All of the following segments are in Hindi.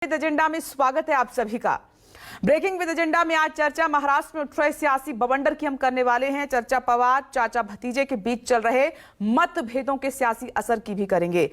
विद एजेंडा में स्वागत है आप सभी का। ब्रेकिंग विद एजेंडा में आज चर्चा महाराष्ट्र में उठ रहे सियासी बवंडर की हम करने वाले हैं। चर्चा पवार चाचा भतीजे के बीच चल रहे मतभेदों के सियासी असर की भी करेंगे।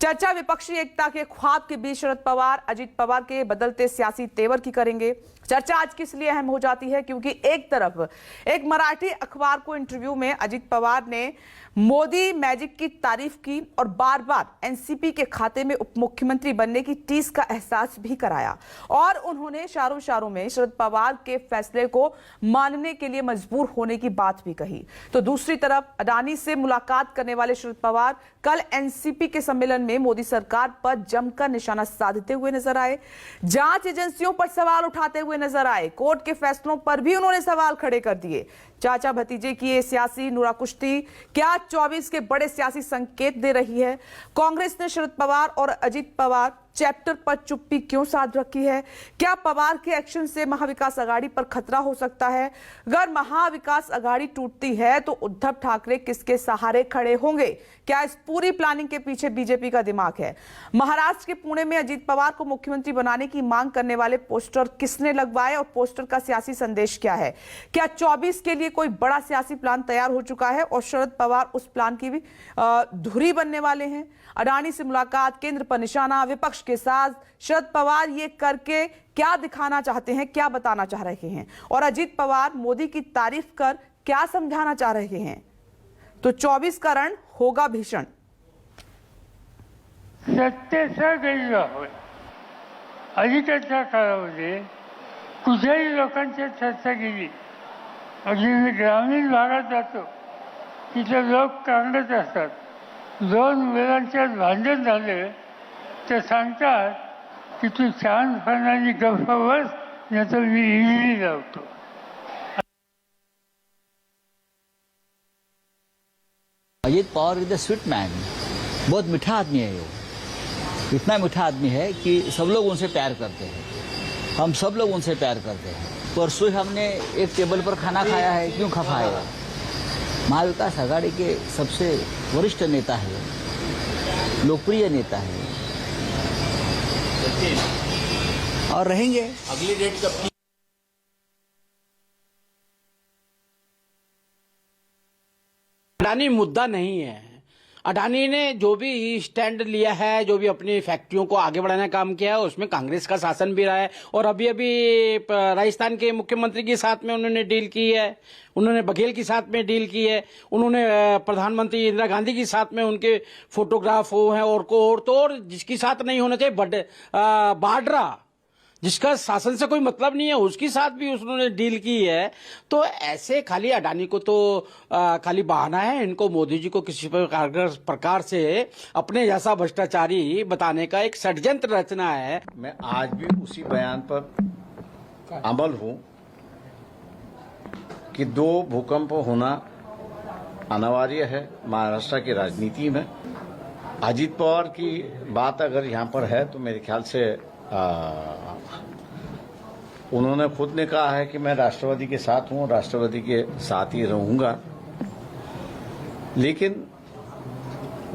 चर्चा विपक्षी एकता के ख्वाब के बीच शरद पवार अजित पवार के बदलते सियासी तेवर की करेंगे। चर्चा आज किस लिए अहम हो जाती है, क्योंकि एक तरफ एक मराठी अखबार को इंटरव्यू में अजित पवार ने मोदी मैजिक की तारीफ की और बार बार एनसीपी के खाते में उप मुख्यमंत्री बनने की टीस का एहसास भी कराया और उन्होंने इशारों में शरद पवार के फैसले को मानने के लिए मजबूर होने की बात भी कही। तो दूसरी तरफ अडानी से मुलाकात करने वाले शरद पवार कल एनसीपी के सम्मेलन में मोदी सरकार पर जमकर निशाना साधते हुए नजर आए, जांच एजेंसियों पर सवाल उठाते हुए नजर आए, कोर्ट के फैसलों पर भी उन्होंने सवाल खड़े कर दिए। चाचा भतीजे की ये सियासी नुरा कुश्ती क्या 24 के बड़े सियासी संकेत दे रही है? कांग्रेस ने शरद पवार और अजित पवार चैप्टर पर चुप्पी क्यों साध रखी है? क्या पवार के एक्शन से महाविकास आघाड़ी पर खतरा हो सकता है? अगर महाविकास आघाड़ी टूटती है तो उद्धव ठाकरे किसके सहारे खड़े होंगे? क्या इस पूरी प्लानिंग के पीछे बीजेपी का दिमाग है? महाराष्ट्र के पुणे में अजित पवार को मुख्यमंत्री बनाने की मांग करने वाले पोस्टर किसने लगवाए और पोस्टर का सियासी संदेश क्या है? क्या 24 के लिए कोई बड़ा सियासी प्लान तैयार हो चुका है और शरद पवार उस प्लान की भी धुरी बनने वाले हैं? अडानी से मुलाकात, केंद्र पर निशाना, विपक्ष के साथ शरद पवार ये करके क्या दिखाना चाहते हैं, क्या बताना चाह रहे हैं? और अजित पवार मोदी की तारीफ कर क्या समझाना चाह रहे हैं? तो 24 का रण होगा भीषण। सत्तेचा गैरवापर अजिताच्या काळामध्ये कुठल्याही लोकांची चर्चा केली, अगदी ग्रामीण भागात जातो तिथे लोक कांगडत असतात, दोन मुलांच्यात भांडण झाले तर सांगतात की तू छानपणाने गप्प बस, नाही तर मी इडली लावतो। Ajit Pawar is the sweet man, बहुत मीठा आदमी है वो, इतना मीठा आदमी है कि सब लोग उनसे प्यार करते हैं, हम सब लोग उनसे प्यार करते हैं। परसों ही हमने एक टेबल पर खाना खाया है, क्यों खपाएगा? महाविकास आघाड़ी के सबसे वरिष्ठ नेता है, लोकप्रिय नेता है और रहेंगे। अगली डेट कब? अडानी मुद्दा नहीं है। अडानी ने जो भी स्टैंड लिया है, जो भी अपनी फैक्ट्रियों को आगे बढ़ाने का काम किया है, उसमें कांग्रेस का शासन भी रहा है और अभी राजस्थान के मुख्यमंत्री के साथ में उन्होंने डील की है, उन्होंने बघेल के साथ में डील की है, उन्होंने प्रधानमंत्री इंदिरा गांधी के साथ में उनके फोटोग्राफ हो हैं और जिसके साथ नहीं होना चाहिए बाड्रा, जिसका शासन से कोई मतलब नहीं है, उसके साथ भी उन्होंने डील की है। तो ऐसे खाली अडानी को तो खाली बहाना है, इनको मोदी जी को किसी प्रकार से अपने जैसा भ्रष्टाचारी बताने का एक षड्यंत्र रचना है। मैं आज भी उसी बयान पर अमल हूं कि 2 भूकंप होना अनिवार्य है महाराष्ट्र की राजनीति में। अजित पवार की बात अगर यहां पर है तो मेरे ख्याल से उन्होंने खुद ने कहा है कि मैं राष्ट्रवादी के साथ हूं, राष्ट्रवादी के साथ ही रहूंगा। लेकिन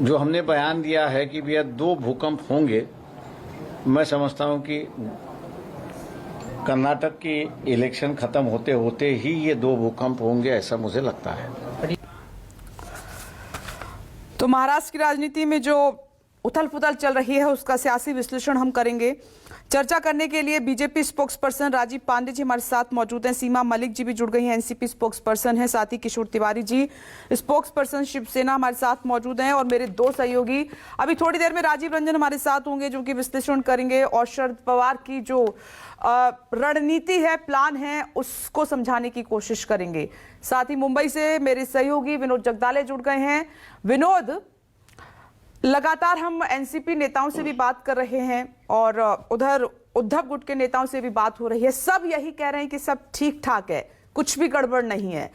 जो हमने बयान दिया है कि भैया 2 भूकंप होंगे, मैं समझता हूं कि कर्नाटक की इलेक्शन खत्म होते होते ही ये 2 भूकंप होंगे, ऐसा मुझे लगता है। तो महाराष्ट्र की राजनीति में जो उथल पुथल चल रही है उसका सियासी विश्लेषण हम करेंगे। चर्चा करने के लिए बीजेपी स्पोक्स पर्सन राजीव पांडे जी हमारे साथ मौजूद हैं, सीमा मलिक जी भी जुड़ गई हैं, एनसीपी स्पोक्स पर्सन हैं, साथ ही किशोर तिवारी जी स्पोक्स पर्सन शिवसेना हमारे साथ मौजूद हैं और मेरे 2 सहयोगी अभी थोड़ी देर में राजीव रंजन हमारे साथ होंगे जो कि विश्लेषण करेंगे और शरद पवार की जो रणनीति है, प्लान है, उसको समझाने की कोशिश करेंगे। साथ ही मुंबई से मेरे सहयोगी विनोद जगदाले जुड़ गए हैं। विनोद, लगातार हम एनसीपी नेताओं से भी बात कर रहे हैं और उधर उद्धव गुट के नेताओं से भी बात हो रही है, सब यही कह रहे हैं कि सब ठीक ठाक है, कुछ भी गड़बड़ नहीं है,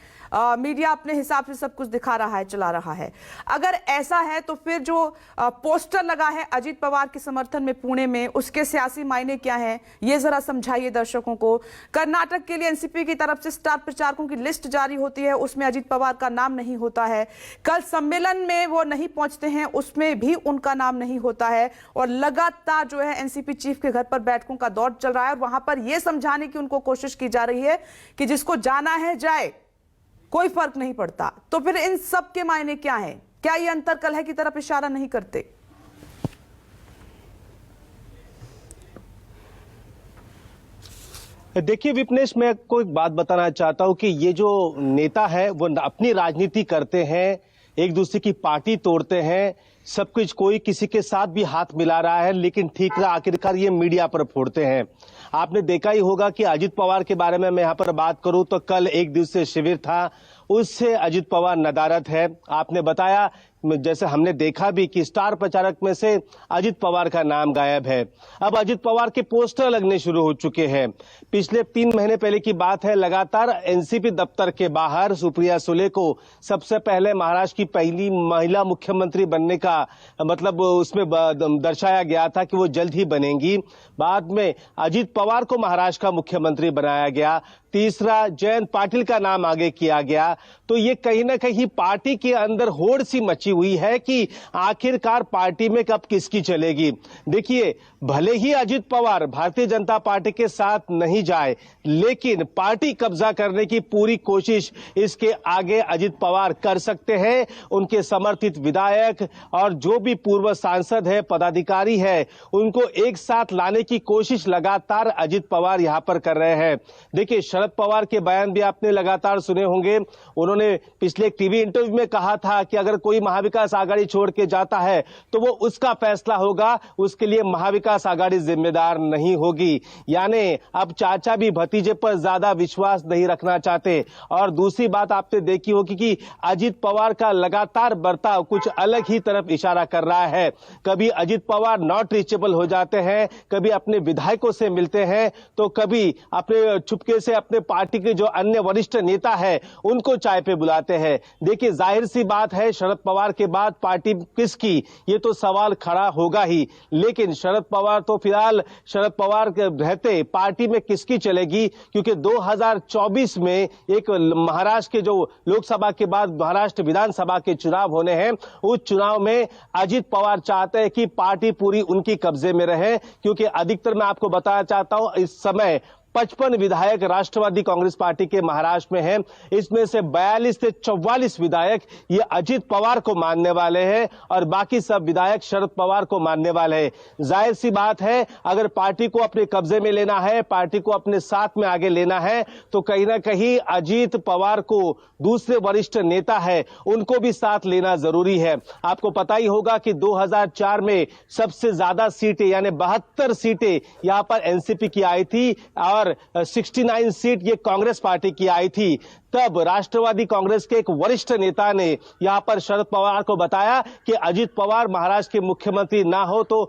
मीडिया अपने हिसाब से सब कुछ दिखा रहा है, चला रहा है। अगर ऐसा है तो फिर जो पोस्टर लगा है अजीत पवार के समर्थन में पुणे में, उसके सियासी मायने क्या हैं, ये जरा समझाइए दर्शकों को। कर्नाटक के लिए एनसीपी की तरफ से स्टार प्रचारकों की लिस्ट जारी होती है, उसमें अजीत पवार का नाम नहीं होता है। कल सम्मेलन में वो नहीं पहुंचते हैं, उसमें भी उनका नाम नहीं होता है। और लगातार जो है एनसीपी चीफ के घर पर बैठकों का दौर चल रहा है और वहां पर यह समझाने की उनको कोशिश की जा रही है कि जिसको जाना है जाए, कोई फर्क नहीं पड़ता। तो फिर इन सब के मायने क्या हैं? क्या ये अंतरकलह की तरफ इशारा नहीं करते? देखिए विपनेश, मैं आपको एक बात बताना चाहता हूं कि ये जो नेता है वो अपनी राजनीति करते हैं, एक दूसरे की पार्टी तोड़ते हैं, सब कुछ, कोई किसी के साथ भी हाथ मिला रहा है, लेकिन ठीक है आखिरकार ये मीडिया पर फोड़ते हैं। आपने देखा ही होगा कि अजीत पवार के बारे में मैं यहाँ पर बात करूं तो कल एक दिवसीय शिविर था, उससे अजीत पवार नदारद है। आपने बताया, जैसे हमने देखा भी कि स्टार प्रचारक में से अजीत पवार का नाम गायब है। अब अजीत पवार के पोस्टर लगने शुरू हो चुके हैं। पिछले 3 महीने पहले की बात है, लगातार एनसीपी दफ्तर के बाहर सुप्रिया सुले को सबसे पहले महाराष्ट्र की पहली महिला मुख्यमंत्री बनने का मतलब उसमें दर्शाया गया था कि वो जल्द ही बनेंगी। बाद में अजीत पवार को महाराष्ट्र का मुख्यमंत्री बनाया गया, तीसरा जयंत पाटिल का नाम आगे किया गया। तो ये कहीं ना कहीं पार्टी के अंदर होड़ सी मची हुई है कि आखिरकार पार्टी में कब किसकी चलेगी। देखिए, भले ही अजीत पवार भारतीय जनता पार्टी के साथ नहीं जाए, लेकिन पार्टी कब्जा करने की पूरी कोशिश इसके आगे अजीत पवार कर सकते हैं। उनके समर्थित विधायक और जो भी पूर्व सांसद है, पदाधिकारी है, उनको एक साथ लाने की कोशिश लगातार अजीत पवार यहां पर कर रहे हैं। देखिए, शरद पवार के बयान भी आपने लगातार सुने होंगे। उन्होंने पिछले टीवी इंटरव्यू में कहा था कि अगर कोई महाविकास आघाड़ी छोड़ के जाता है तो वो उसका फैसला होगा, उसके लिए महाविकास आघाड़ी जिम्मेदार नहीं होगी। यानी अब चाचा भी भतीजे पर ज्यादा विश्वास नहीं रखना चाहते। और दूसरी बात आपने देखी होगी कि अजीत पवार का लगातार बर्ताव कुछ अलग ही तरफ इशारा कर रहा है। कभी अजीत पवार नॉट रीचेबल हो जाते हैं, कभी अपने विधायकों से मिलते हैं, तो कभी अपने चुपके से अपने पार्टी के जो अन्य वरिष्ठ नेता है उनको चाय पे बुलाते हैं। देखिए, जाहिर सी बात है, शरद पवार के बाद पार्टी किसकी, ये तो सवाल खड़ा होगा ही। लेकिन शरद पवार तो फिलहाल शरद पवार के रहते पार्टी में किसकी चलेगी, क्योंकि 2024 में एक महाराष्ट्र के जो लोकसभा के बाद महाराष्ट्र विधानसभा के चुनाव होने हैं, उस चुनाव में अजीत पवार चाहते हैं कि पार्टी पूरी उनकी कब्जे में रहे। क्योंकि अधिकतर मैं आपको बताना चाहता हूं, इस समय 55 विधायक राष्ट्रवादी कांग्रेस पार्टी के महाराष्ट्र में हैं। इसमें से 42 से 44 विधायक ये अजीत पवार को मानने वाले हैं और बाकी सब विधायक शरद पवार को मानने वाले हैं। जाहिर सी बात है, अगर पार्टी को अपने कब्जे में लेना है, पार्टी को अपने साथ में आगे लेना है, तो कहीं ना कहीं अजीत पवार को दूसरे वरिष्ठ नेता है उनको भी साथ लेना जरूरी है। आपको पता ही होगा कि 2004 में सबसे ज्यादा सीटें यानी 72 सीटें यहां पर एनसीपी की आई थी और 69 सीट ये कांग्रेस पार्टी की आई थी। तब राष्ट्रवादी कांग्रेस के एक वरिष्ठ नेता ने यहां पर शरद पवार को बताया कि अजीत पवार महाराष्ट्र के मुख्यमंत्री ना हो तो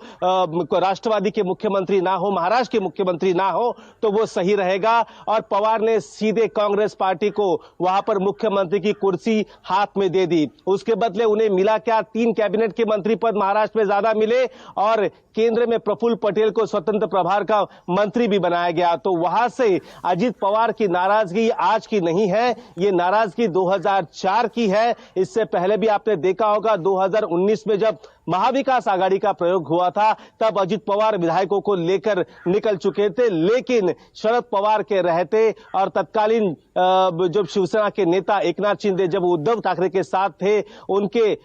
राष्ट्रवादी के मुख्यमंत्री ना हो, महाराष्ट्र के मुख्यमंत्री ना हो तो वो सही रहेगा। और पवार ने सीधे कांग्रेस पार्टी को वहां पर मुख्यमंत्री की कुर्सी हाथ में दे दी। उसके बदले उन्हें मिला क्या, 3 कैबिनेट के मंत्री पद महाराष्ट्र में ज्यादा मिले और केंद्र में प्रफुल्ल पटेल को स्वतंत्र प्रभार का मंत्री भी बनाया गया। तो वहां से अजीत पवार की नाराजगी आज की नहीं है, ये नाराजगी 2004 की है। इससे पहले भी आपने देखा होगा 2019 में जब महाविकास आघाड़ी का प्रयोग हुआ था, तब अजीत पवार विधायकों को लेकर निकल चुके थे। लेकिन शरद पवार के रहते और तत्कालीन जब शिवसेना के नेता एकनाथ शिंदे जब उद्धव ठाकरे के साथ थे, उनके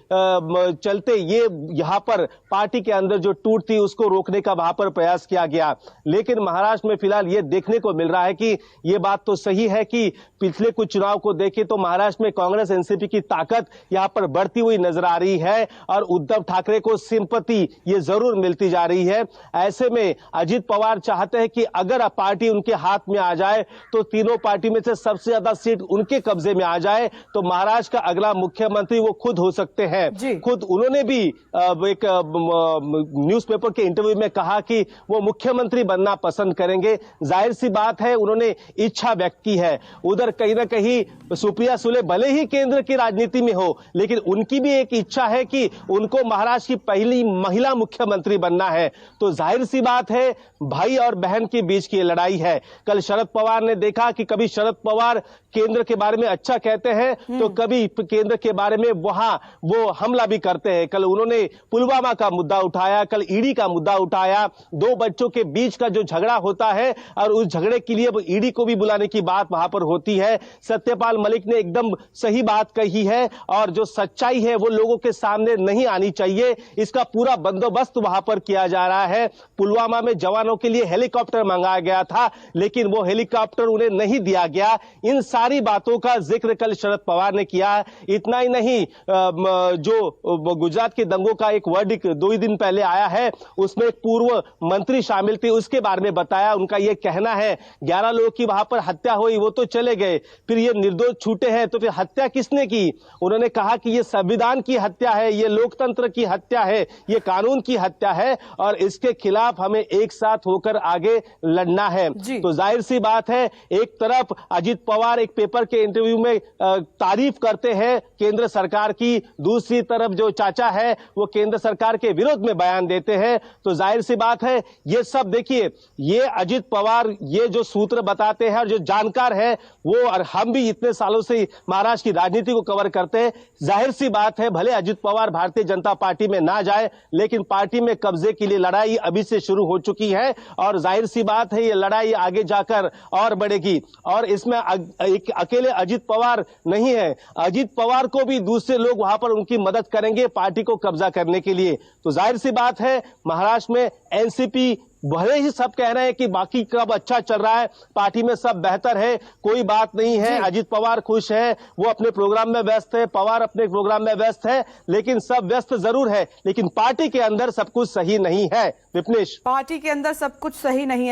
चलते ये यहां पर पार्टी के अंदर जो टूट थी उसको रोकने का वहां पर प्रयास किया गया। लेकिन महाराष्ट्र में फिलहाल ये देखने को मिल रहा है कि ये बात तो सही है कि पिछले कुछ चुनाव को देखें तो महाराष्ट्र में कांग्रेस एनसीपी की ताकत यहां पर बढ़ती हुई नजर आ रही है और उद्धव ठाकरे ठाकरे को सिंपैथी ये जरूर मिलती जा रही है। ऐसे में अजीत पवार चाहते हैं कि अगर पार्टी उनके हाथ में आ जाए तो तीनों पार्टी में से सबसे ज्यादा सीट उनके कब्जे में आ जाए तो महाराष्ट्र का अगला मुख्यमंत्री वो खुद हो सकते हैं। खुद उन्होंने भी एक न्यूज़पेपर के इंटरव्यू में कहा कि वो मुख्यमंत्री बनना पसंद करेंगे। जाहिर सी बात है उन्होंने इच्छा व्यक्त की है। उधर कहीं ना कहीं सुप्रिया सुले भले ही केंद्र की राजनीति में हो, लेकिन उनकी भी एक इच्छा है कि उनको महाराष्ट्र की पहली महिला मुख्यमंत्री बनना है। तो जाहिर सी बात है भाई और बहन के बीच की लड़ाई है। कल शरद पवार ने देखा कि कभी शरद पवार केंद्र के बारे में अच्छा कहते हैं तो कभी केंद्र के बारे में वहां वो हमला भी करते हैं। कल उन्होंने पुलवामा का मुद्दा उठाया, कल ईडी का मुद्दा उठाया। दो बच्चों के बीच का जो झगड़ा होता है और उस झगड़े के लिए ईडी को भी बुलाने की बात वहां पर होती है। सत्यपाल मलिक ने एकदम सही बात कही है और जो सच्चाई है वो लोगों के सामने नहीं आनी चाहिए। इसका पूरा बंदोबस्त वहां पर किया जा रहा है। पुलवामा में जवानों के लिए हेलीकॉप्टर मंगाया गया था, लेकिन वो हेलीकॉप्टर उन्हें नहीं दिया गया। इन सारी बातों का जिक्र कल शरद पवार ने किया। इतना ही नहीं, जो गुजरात के दंगों का एक वर्डिक्ट 2 ही दिन पहले आया है उसमें एक पूर्व मंत्री शामिल थे, उसके बारे में बताया। उनका यह कहना है 11 लोगों की वहां पर हत्या हुई, वो तो चले गए, फिर ये निर्दोष छूटे हैं, तो फिर हत्या किसने की? उन्होंने कहा कि ये संविधान की हत्या है, ये लोकतंत्र की हत्या है, ये कानून की हत्या है और इसके खिलाफ हमें एक साथ होकर आगे लड़ना है। तो जाहिर सी बात है एक तरफ अजीत पवार एक पेपर के इंटरव्यू में तारीफ करते हैं केंद्र सरकार की, दूसरी तरफ जो चाचा है वो केंद्र सरकार के विरोध में बयान देते हैं। तो जाहिर सी बात है ये सब देखिए, ये अजीत पवार ये जो सूत्र बताते हैं और जो जानकार है वो, और हम भी इतने सालों से महाराष्ट्र की राजनीति को कवर करते हैं। जाहिर सी बात है भले अजीत पवार भारतीय जनता पार्टी में ना जाए, लेकिन पार्टी में कब्जे के लिए लड़ाई अभी से शुरू हो चुकी है और जाहिर सी बात है ये लड़ाई आगे जाकर और बढ़ेगी। और इसमें एक अकेले अजीत पवार नहीं है, अजीत पवार को भी दूसरे लोग वहां पर उनकी मदद करेंगे पार्टी को कब्जा करने के लिए। तो जाहिर सी बात है महाराष्ट्र में एनसीपी भले ही सब कह रहे हैं कि बाकी कब अच्छा चल रहा है, पार्टी में सब बेहतर है, कोई बात नहीं है, अजीत पवार खुश है, वो अपने प्रोग्राम में व्यस्त है, पवार अपने प्रोग्राम में व्यस्त है, लेकिन सब व्यस्त जरूर है, लेकिन पार्टी के अंदर सब कुछ सही नहीं है। विपनेश, पार्टी के अंदर सब कुछ सही नहीं है।